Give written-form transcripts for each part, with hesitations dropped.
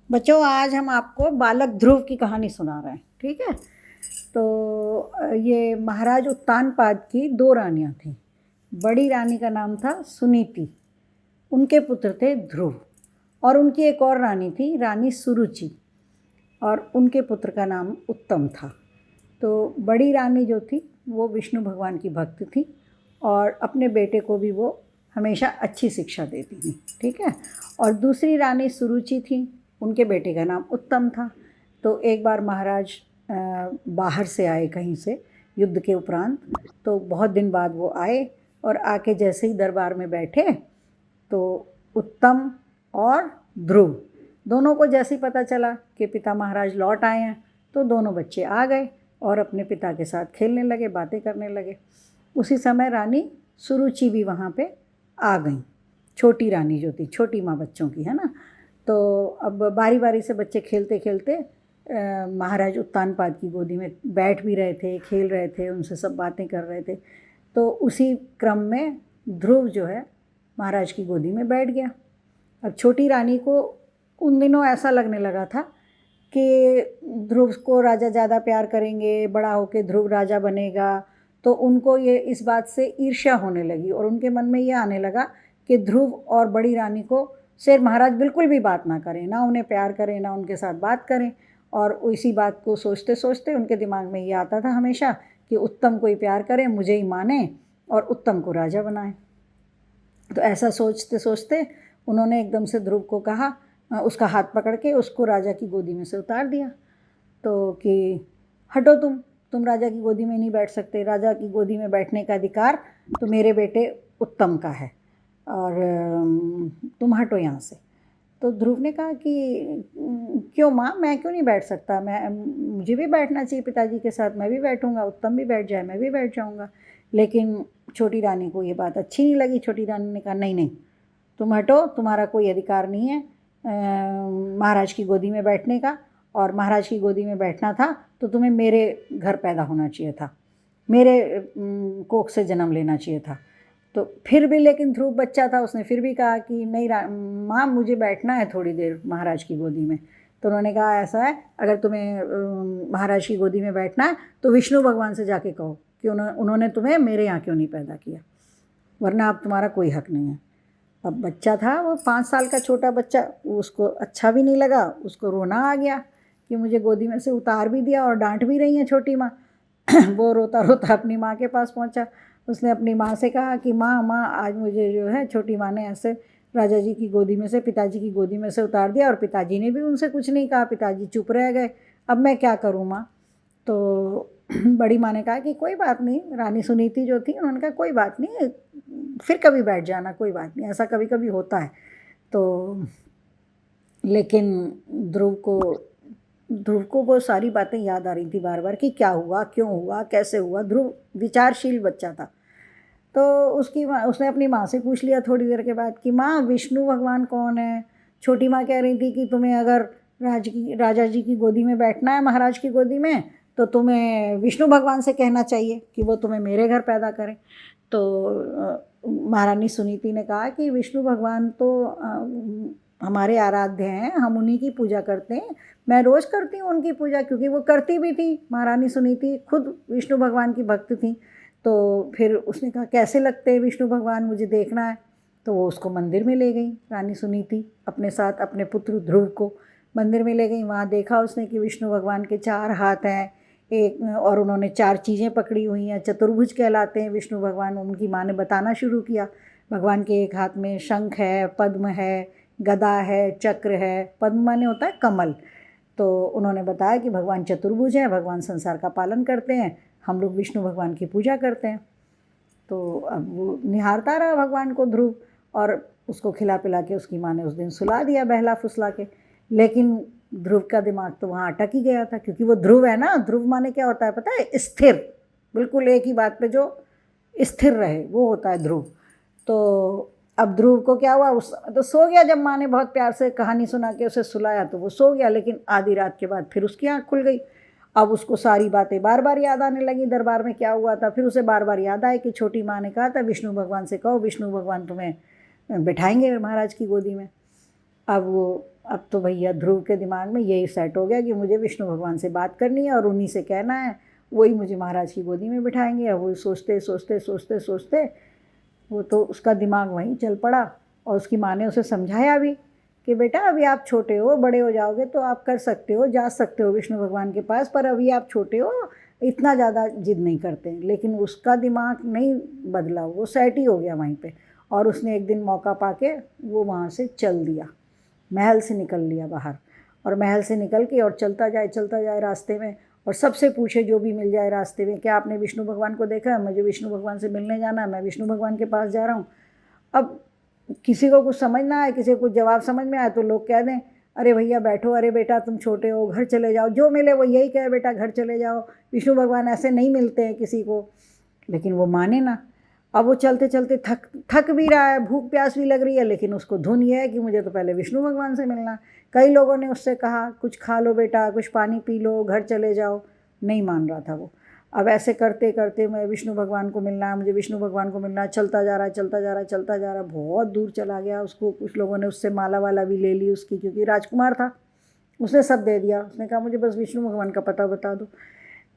बच्चों, आज हम आपको बालक ध्रुव की कहानी सुना रहे हैं। ठीक है। तो ये महाराज उत्तानपाद की 2 रानियाँ थीं। बड़ी रानी का नाम था सुनीति, उनके पुत्र थे ध्रुव, और उनकी एक और रानी थी रानी सुरुचि, और उनके पुत्र का नाम उत्तम था। तो बड़ी रानी जो थी वो विष्णु भगवान की भक्त थी और अपने बेटे को भी वो हमेशा अच्छी शिक्षा देती थी। ठीक है। और दूसरी रानी सुरुचि थी, उनके बेटे का नाम उत्तम था। तो एक बार महाराज बाहर से आए कहीं से युद्ध के उपरांत, तो बहुत दिन बाद वो आए और आके जैसे ही दरबार में बैठे तो उत्तम और ध्रुव दोनों को जैसे ही पता चला कि पिता महाराज लौट आए हैं, तो दोनों बच्चे आ गए और अपने पिता के साथ खेलने लगे, बातें करने लगे। उसी समय रानी सुरुचि भी वहाँ पे आ गई, छोटी रानी जो थी, छोटी माँ बच्चों की, है ना। तो अब बारी बारी से बच्चे खेलते खेलते महाराज उत्तानपाद की गोदी में बैठ भी रहे थे, खेल रहे थे, उनसे सब बातें कर रहे थे। तो उसी क्रम में ध्रुव जो है महाराज की गोदी में बैठ गया। अब छोटी रानी को उन दिनों ऐसा लगने लगा था कि ध्रुव को राजा ज़्यादा प्यार करेंगे, बड़ा होकर ध्रुव राजा बनेगा। तो उनको ये इस बात से ईर्ष्या होने लगी और उनके मन में ये आने लगा कि ध्रुव और बड़ी रानी को से महाराज बिल्कुल भी बात ना करें, ना उन्हें प्यार करें, ना उनके साथ बात करें। और इसी बात को सोचते सोचते उनके दिमाग में ये आता था हमेशा कि उत्तम को ही प्यार करें, मुझे ही माने और उत्तम को राजा बनाएं। तो ऐसा सोचते सोचते उन्होंने एकदम से ध्रुव को कहा, उसका हाथ पकड़ के उसको राजा की गोदी में से उतार दिया। तो कि हटो, तुम राजा की गोदी में नहीं बैठ सकते, राजा की गोदी में बैठने का अधिकार तो मेरे बेटे उत्तम का है, और तुम हटो यहाँ से। तो ध्रुव ने कहा कि क्यों माँ, मैं क्यों नहीं बैठ सकता, मुझे भी बैठना चाहिए पिताजी के साथ, मैं भी बैठूँगा, उत्तम भी बैठ जाए, मैं भी बैठ जाऊँगा। लेकिन छोटी रानी को ये बात अच्छी नहीं लगी। छोटी रानी ने कहा नहीं नहीं, तुम हटो, तुम्हारा कोई अधिकार नहीं है महाराज की गोदी में बैठने का, और महाराज की गोदी में बैठना था तो तुम्हें मेरे घर पैदा होना चाहिए था, मेरे कोख से जन्म लेना चाहिए था। तो फिर भी लेकिन ध्रुव बच्चा था, उसने फिर भी कहा कि नहीं माँ, मुझे बैठना है थोड़ी देर महाराज की गोदी में। तो उन्होंने कहा ऐसा है, अगर तुम्हें महाराज की गोदी में बैठना है तो विष्णु भगवान से जाके कहो कि उन्होंने तुम्हें मेरे यहाँ क्यों नहीं पैदा किया, वरना अब तुम्हारा कोई हक नहीं है। अब बच्चा था वो 5 साल का छोटा बच्चा, उसको अच्छा भी नहीं लगा, उसको रोना आ गया कि मुझे गोदी में से उतार भी दिया और डांट भी रही हैं छोटी माँ। वो रोता रोता अपनी माँ के पास पहुँचा। उसने अपनी माँ से कहा कि माँ आज मुझे जो है छोटी माँ ने ऐसे राजा जी की गोदी में से, पिताजी की गोदी में से उतार दिया, और पिताजी ने भी उनसे कुछ नहीं कहा, पिताजी चुप रह गए, अब मैं क्या करूँ माँ। तो बड़ी माँ ने कहा कि कोई बात नहीं। रानी सुनीति जो थी उन्होंने कहा कोई बात नहीं, फिर कभी बैठ जाना, कोई बात नहीं, ऐसा कभी कभी होता है। तो लेकिन ध्रुव को वो सारी बातें याद आ रही थी बार बार कि क्या हुआ, क्यों हुआ, कैसे हुआ। ध्रुव विचारशील बच्चा था। तो उसने अपनी माँ से पूछ लिया थोड़ी देर के बाद कि माँ, विष्णु भगवान कौन है। छोटी माँ कह रही थी कि तुम्हें अगर राजा जी की गोदी में बैठना है, महाराज की गोदी में, तो तुम्हें विष्णु भगवान से कहना चाहिए कि वो तुम्हें मेरे घर पैदा करें। तो महारानी सुनीति ने कहा कि विष्णु भगवान तो हमारे आराध्य हैं, हम उन्हीं की पूजा करते हैं, मैं रोज़ करती हूँ उनकी पूजा, क्योंकि वो करती भी थी। महारानी सुनीति खुद विष्णु भगवान की भक्त थी। तो फिर उसने कहा कैसे लगते हैं विष्णु भगवान, मुझे देखना है। तो वो उसको मंदिर में ले गई रानी सुनीति, अपने साथ अपने पुत्र ध्रुव को मंदिर में ले गई। वहाँ देखा उसने कि विष्णु भगवान के 4 हाथ हैं, एक, और उन्होंने 4 चीज़ें पकड़ी हुई हैं, चतुर्भुज कहलाते हैं विष्णु भगवान। उनकी माँ ने बताना शुरू किया, भगवान के एक हाथ में शंख है, पद्म है, गदा है, चक्र है। पद्म माने होता है कमल। तो उन्होंने बताया कि भगवान चतुर्भुज हैं, भगवान संसार का पालन करते हैं, हम लोग विष्णु भगवान की पूजा करते हैं। तो अब वो निहारता रहा भगवान को ध्रुव, और उसको खिला पिला के उसकी माँ ने उस दिन सुला दिया बहला फुसला के। लेकिन ध्रुव का दिमाग तो वहाँ अटक ही गया था, क्योंकि वो ध्रुव है ना। ध्रुव माने क्या होता है पता है? स्थिर, बिल्कुल एक ही बात पे जो स्थिर रहे, वो होता है ध्रुव। तो अब ध्रुव को क्या हुआ, उस तो सो गया। जब माँ ने बहुत प्यार से कहानी सुना के उसे सुलाया तो वो सो गया, लेकिन आधी रात के बाद फिर उसकी आँख खुल गई। अब उसको सारी बातें बार बार याद आने लगी, दरबार में क्या हुआ था। फिर उसे बार बार याद आए कि छोटी माँ ने कहा था विष्णु भगवान से कहो, विष्णु भगवान तुम्हें बिठाएंगे महाराज की गोदी में। अब वो अब तो भैया ध्रुव के दिमाग में यही सेट हो गया कि मुझे विष्णु भगवान से बात करनी है और उन्हीं से कहना है, वही मुझे महाराज की गोदी में बिठाएंगे। अब वो सोचते सोचते सोचते सोचते वो तो उसका दिमाग वहीं चल पड़ा। और उसकी माँ ने उसे समझाया भी कि बेटा अभी आप छोटे हो, बड़े हो जाओगे तो आप कर सकते हो, जा सकते हो विष्णु भगवान के पास, पर अभी आप छोटे हो, इतना ज़्यादा जिद नहीं करते। लेकिन उसका दिमाग नहीं बदला, वो सेट ही हो गया वहीं पे। और उसने एक दिन मौका पाके वो वहाँ से चल दिया, महल से निकल लिया बाहर। और महल से निकल के और चलता जाए रास्ते में, और सबसे पूछे जो भी मिल जाए रास्ते में, क्या आपने विष्णु भगवान को देखा है? मुझे विष्णु भगवान से मिलने जाना है, मैं विष्णु भगवान के पास जा रहा हूँ। अब किसी को कुछ समझ ना आए, किसी को कुछ जवाब समझ में आए तो लोग कह दें अरे भैया बैठो, अरे बेटा तुम छोटे हो, घर चले जाओ। जो मिले वो यही कहे, बेटा घर चले जाओ, विष्णु भगवान ऐसे नहीं मिलते हैं किसी को। लेकिन वो माने ना। अब वो चलते चलते थक भी रहा है, भूख प्यास भी लग रही है, लेकिन उसको धुन ये है कि मुझे तो पहले विष्णु भगवान से मिलना। कई लोगों ने उससे कहा कुछ खा लो बेटा, कुछ पानी पी लो, घर चले जाओ, नहीं मान रहा था वो। अब ऐसे करते करते मैं विष्णु भगवान को मिलना है, मुझे विष्णु भगवान को मिलना है, चलता जा रहा है चलता जा रहा है चलता जा रहा है, बहुत दूर चला गया। उसको कुछ लोगों ने उससे माला वाला भी ले ली उसकी, क्योंकि राजकुमार था, उसने सब दे दिया। उसने कहा मुझे बस विष्णु भगवान का पता बता दो।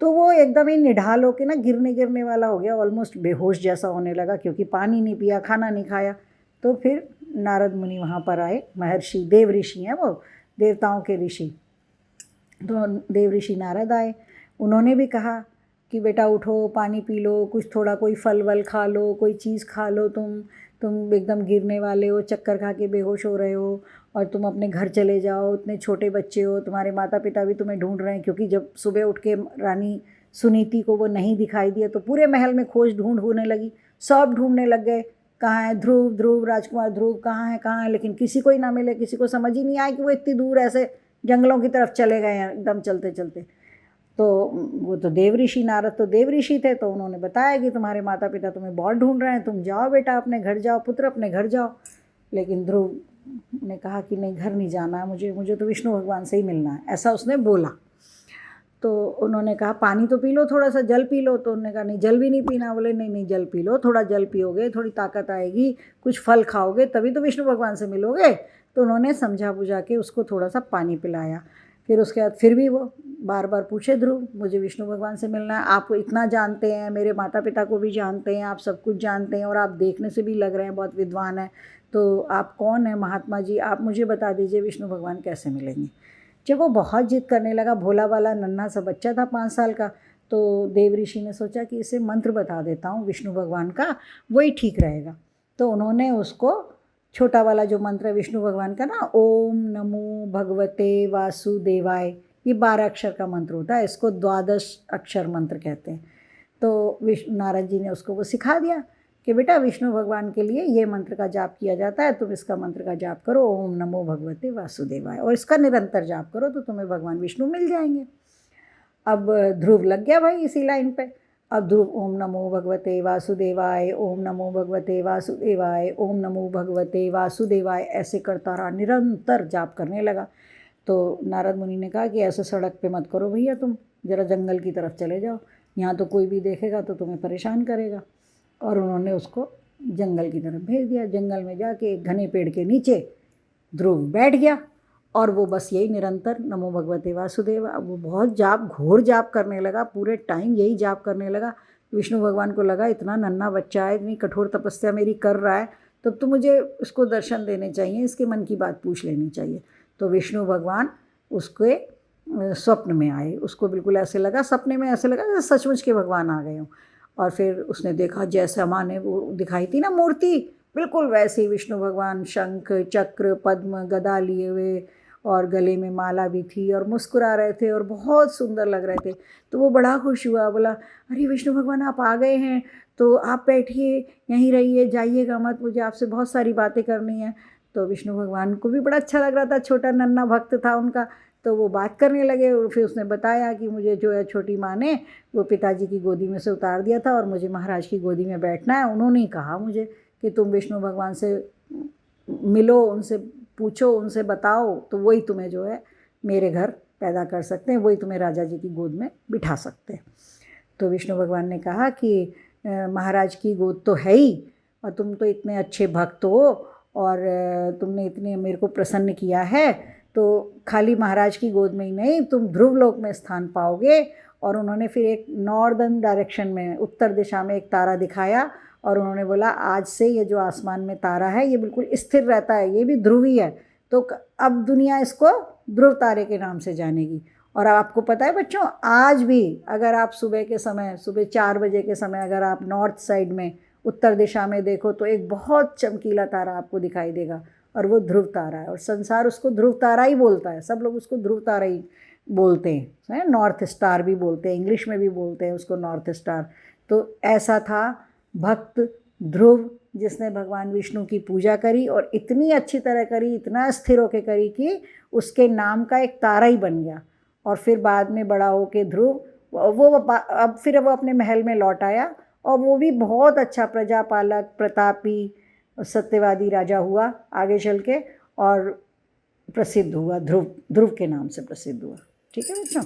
तो वो एकदम ही निढाल होके ना गिरने वाला हो गया, ऑलमोस्ट बेहोश जैसा होने लगा, क्योंकि पानी नहीं पिया, खाना नहीं खाया। तो फिर नारद मुनि वहाँ पर आए, महर्षि देव ऋषि हैं वो, देवताओं के ऋषि। तो देव ऋषि नारद आए, उन्होंने भी कहा कि बेटा उठो, पानी पी लो, कुछ थोड़ा कोई फल वल खा लो, कोई चीज़ खा लो, तुम एकदम गिरने वाले हो, चक्कर खा के बेहोश हो रहे हो, और तुम अपने घर चले जाओ, इतने छोटे बच्चे हो, तुम्हारे माता पिता भी तुम्हें ढूंढ रहे हैं। क्योंकि जब सुबह उठ के रानी सुनीति को वो नहीं दिखाई दिया तो पूरे महल में खोज ढूंढ होने लगी, सब ढूंढने लग गए, कहाँ है ध्रुव, ध्रुव राजकुमार ध्रुव कहाँ है, लेकिन किसी को ही ना मिले। किसी को समझ ही नहीं आया कि वो इतनी दूर ऐसे जंगलों की तरफ चले गए हैं एकदम चलते चलते। तो वो तो देव ऋषि, नारद तो देव ऋषि थे, तो उन्होंने बताया कि तुम्हारे माता पिता तुम्हें बहुत ढूंढ रहे हैं, तुम जाओ बेटा अपने घर जाओ, पुत्र अपने घर जाओ। लेकिन ध्रुव ने कहा कि नहीं, घर नहीं जाना है मुझे तो विष्णु भगवान से ही मिलना है, ऐसा उसने बोला। तो उन्होंने कहा पानी तो पी लो, थोड़ा सा जल पी लो। तो उन्होंने कहा नहीं जल भी नहीं पीना। बोले नहीं जल पी लो, थोड़ा जल पियोगे थोड़ी ताकत आएगी, कुछ फल खाओगे तभी तो विष्णु भगवान से मिलोगे। तो उन्होंने समझा बुझा के उसको थोड़ा सा पानी पिलाया। फिर उसके बाद फिर भी वो बार बार पूछे ध्रुव मुझे विष्णु भगवान से मिलना है, आप इतना जानते हैं, मेरे माता पिता को भी जानते हैं, आप सब कुछ जानते हैं, और आप देखने से भी लग रहे हैं बहुत विद्वान हैं, तो आप कौन हैं महात्मा जी, आप मुझे बता दीजिए विष्णु भगवान कैसे मिलेंगे। जब वो बहुत जिद करने लगा, भोला वाला नन्हा सा बच्चा था 5 साल का, तो देव ऋषि ने सोचा कि इसे मंत्र बता देता हूँ विष्णु भगवान का, वही ठीक रहेगा। तो उन्होंने उसको छोटा वाला जो मंत्र है विष्णु भगवान का ना, ओम नमो भगवते वासुदेवाय, ये 12 अक्षर का मंत्र होता है, इसको 12 अक्षर मंत्र कहते हैं। तो नारद जी ने उसको वो सिखा दिया कि बेटा विष्णु भगवान के लिए ये मंत्र का जाप किया जाता है, तुम इसका मंत्र का जाप करो, ओम नमो भगवते वासुदेवाय, और इसका निरंतर जाप करो तो तुम्हें भगवान विष्णु मिल जाएंगे। अब ध्रुव लग गया भाई इसी लाइन पे। अब ध्रुव ओम नमो भगवते वासुदेवाय, ओम नमो भगवते वासुदेवाय, ओम नमो भगवते वासुदेवाय ऐसे करता रहा, निरंतर जाप करने लगा। तो नारद मुनि ने कहा कि ऐसे सड़क पे मत करो भैया, तुम ज़रा जंगल की तरफ चले जाओ, यहाँ तो कोई भी देखेगा तो तुम्हें परेशान करेगा। और उन्होंने उसको जंगल की तरफ भेज दिया। जंगल में जाके एक घने पेड़ के नीचे ध्रुव बैठ गया, और वो बस यही निरंतर नमो भगवते वासुदेव, वो बहुत जाप, घोर जाप करने लगा, पूरे टाइम यही जाप करने लगा। विष्णु भगवान को लगा इतना नन्हा बच्चा है, इतनी कठोर तपस्या मेरी कर रहा है, तब तो मुझे उसको दर्शन देने चाहिए, इसके मन की बात पूछ लेनी चाहिए। तो विष्णु भगवान उसके स्वप्न में आए, उसको बिल्कुल ऐसे लगा, सपने में ऐसे लगा जैसे सचमुच के भगवान आ गए हों। और फिर उसने देखा जैसे माँ ने वो दिखाई थी ना मूर्ति, बिल्कुल वैसे ही विष्णु भगवान शंख चक्र पद्म गदा लिए हुए, और गले में माला भी थी, और मुस्कुरा रहे थे और बहुत सुंदर लग रहे थे। तो वो बड़ा खुश हुआ, बोला अरे विष्णु भगवान आप आ गए हैं, तो आप बैठिए, यहीं रहिए, जाइएगा मत, मुझे आपसे बहुत सारी बातें करनी है। तो विष्णु भगवान को भी बड़ा अच्छा लग रहा था, छोटा नन्हा भक्त था उनका, तो वो बात करने लगे। और फिर उसने बताया कि मुझे जो है छोटी माँ ने वो पिताजी की गोदी में से उतार दिया था, और मुझे महाराज की गोदी में बैठना है। उन्होंने ही कहा मुझे कि तुम विष्णु भगवान से मिलो, उनसे पूछो, उनसे बताओ, तो वही तुम्हें जो है मेरे घर पैदा कर सकते हैं, वही तुम्हें राजा जी की गोद में बिठा सकते हैं। तो विष्णु भगवान ने कहा कि महाराज की गोद तो है ही, और तुम तो इतने अच्छे भक्त हो, और तुमने इतने मेरे को प्रसन्न किया है, तो खाली महाराज की गोद में ही नहीं, तुम ध्रुव लोक में स्थान पाओगे। और उन्होंने फिर एक नॉर्दर्न डायरेक्शन में, उत्तर दिशा में एक तारा दिखाया और उन्होंने बोला आज से ये जो आसमान में तारा है ये बिल्कुल स्थिर रहता है, ये भी ध्रुवी है। तो अब दुनिया इसको ध्रुव तारे के नाम से जानेगी। और आपको पता है बच्चों, आज भी अगर आप सुबह के समय, सुबह 4 बजे के समय अगर आप नॉर्थ साइड में, उत्तर दिशा में देखो तो एक बहुत चमकीला तारा आपको दिखाई देगा और वो ध्रुव तारा है। और संसार उसको ध्रुव तारा ही बोलता है, सब लोग उसको ध्रुव तारा ही बोलते हैं, नॉर्थ स्टार भी बोलते हैं, इंग्लिश में भी बोलते हैं उसको नॉर्थ स्टार। तो ऐसा था भक्त ध्रुव, जिसने भगवान विष्णु की पूजा करी और इतनी अच्छी तरह करी, इतना स्थिर होकर करी कि उसके नाम का एक तारा ही बन गया। और फिर बाद में बड़ा होके ध्रुव वो अब फिर वो अपने महल में लौट आया और वो भी बहुत अच्छा प्रजापालक, प्रतापी, सत्यवादी राजा हुआ आगे चल के, और प्रसिद्ध हुआ, ध्रुव के नाम से प्रसिद्ध हुआ। ठीक है बच्चों।